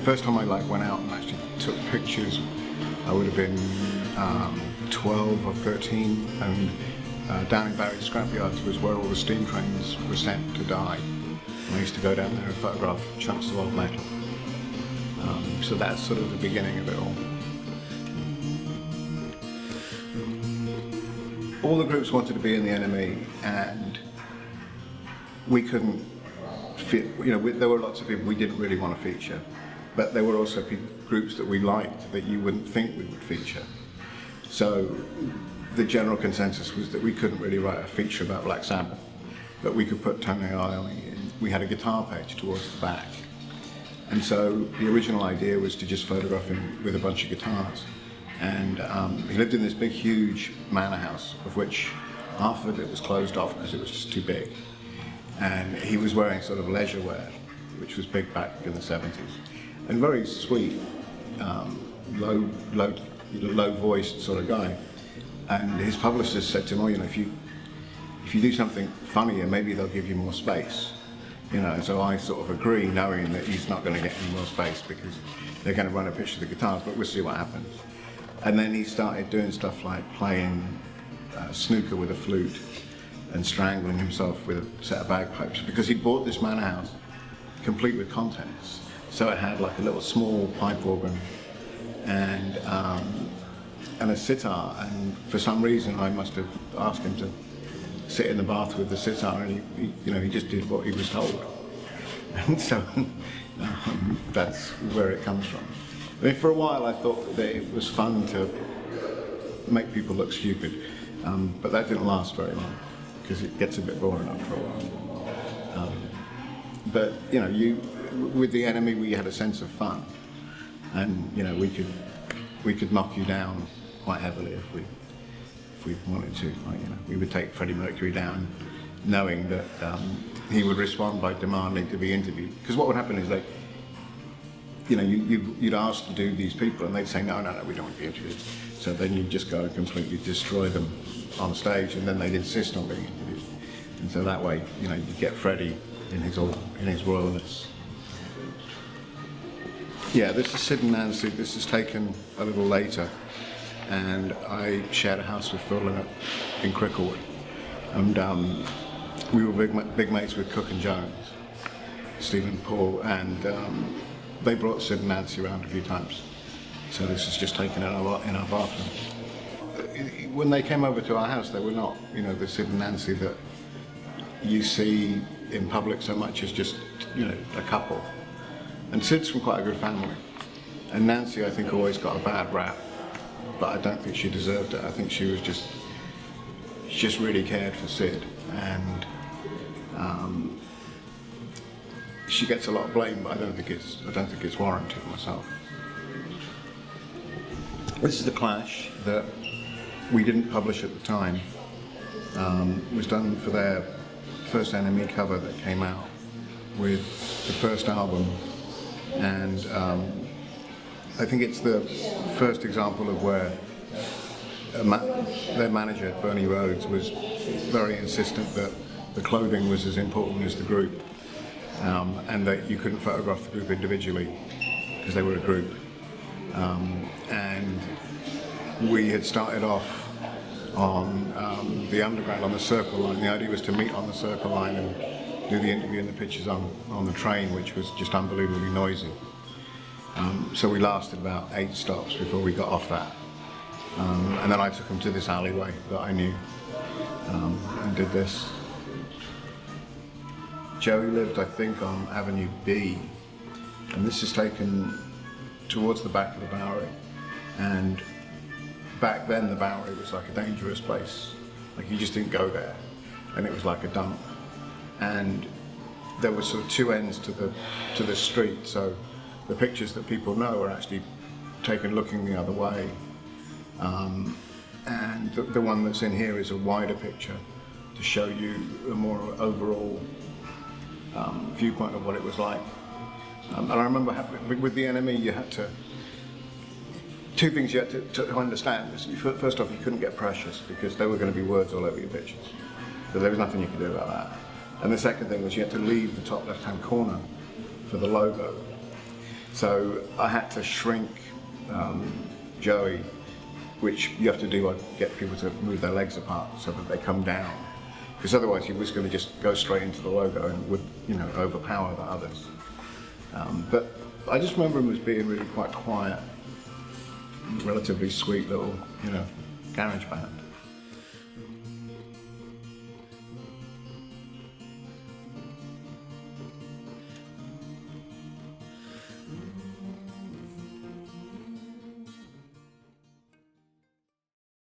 first time I went out and actually took pictures, I would have been 12 or 13, and down in Barry's scrapyards was where all the steam trains were sent to die. And I used to go down there and photograph chunks of old metal. So that's sort of the beginning of it all. All the groups wanted to be in the NME, and we couldn't fit. There were lots of people we didn't really want to feature, but there were also groups that we liked that you wouldn't think we would feature. So the general consensus was that we couldn't really write a feature about Black Sabbath, but we could put Tony Iommi in. We had a guitar page towards the back, and so the original idea was to just photograph him with a bunch of guitars. And he lived in this big, huge manor house, of which half of it was closed off because it was just too big. And he was wearing sort of leisure wear, which was big back in the 70s. And very sweet, low-voiced sort of guy. And his publicist said to him, if you do something funnier, maybe they'll give you more space. And so I sort of agree, knowing that he's not going to get any more space because they're going to run a picture of the guitars, but we'll see what happens. And then he started doing stuff like playing snooker with a flute and strangling himself with a set of bagpipes, because he'd bought this manor house complete with contents. So it had like a little small pipe organ and a sitar, and for some reason I must have asked him to sit in the bath with the sitar, and he just did what he was told. And so that's where it comes from. For a while I thought that it was fun to make people look stupid, but that didn't last very long because it gets a bit boring after a while. But with the NME we had a sense of fun, and we could knock you down quite heavily if we wanted to. We would take Freddie Mercury down, knowing that he would respond by demanding to be interviewed. Because what would happen is you'd ask to do these people, and they'd say, no, we don't want to be interviewed. So then you'd just go and completely destroy them on stage, and then they'd insist on being interviewed. And so that way, you'd get Freddie in his royalness. Yeah, this is Sid and Nancy. This is taken a little later, and I shared a house with Phil in Cricklewood, and we were big mates with Cook and Jones, Stephen and Paul, and they brought Sid and Nancy around a few times. So this is just taken in our bathroom. When they came over to our house, they were not, the Sid and Nancy that you see in public so much as just, a couple. And Sid's from quite a good family. And Nancy, I think, always got a bad rap, but I don't think she deserved it. I think she just really cared for Sid, and she gets a lot of blame, but I don't think it's warranted myself. This is The Clash that we didn't publish at the time. It was done for their first NME cover that came out with the first album, and I think it's the first example of where their manager, Bernie Rhodes, was very insistent that the clothing was as important as the group, and that you couldn't photograph the group individually because they were a group. And we had started off on the Underground, on the Circle Line. The idea was to meet on the Circle Line and do the interview and the pictures on the train, which was just unbelievably noisy. So we lasted about 8 stops before we got off that. And then I took them to this alleyway that I knew, and did this. Joey lived, I think, on Avenue B, and this is taken towards the back of the Bowery. And back then the Bowery was like a dangerous place. Like, you just didn't go there, and it was like a dump. And there were sort of 2 ends to the street, so the pictures that people know are actually taken looking the other way. And the one that's in here is a wider picture to show you a more overall viewpoint of what it was like. And I remember with the NME, you had to, 2 things you had to understand. First off, you couldn't get precious because there were going to be words all over your pictures. So there was nothing you could do about that. And the second thing was you had to leave the top left-hand corner for the logo. So I had to shrink Joey, which you have to do, like get people to move their legs apart so that they come down. Because otherwise he was going to just go straight into the logo and would, overpower the others. But I just remember him as being really quite quiet, relatively sweet little, garage band.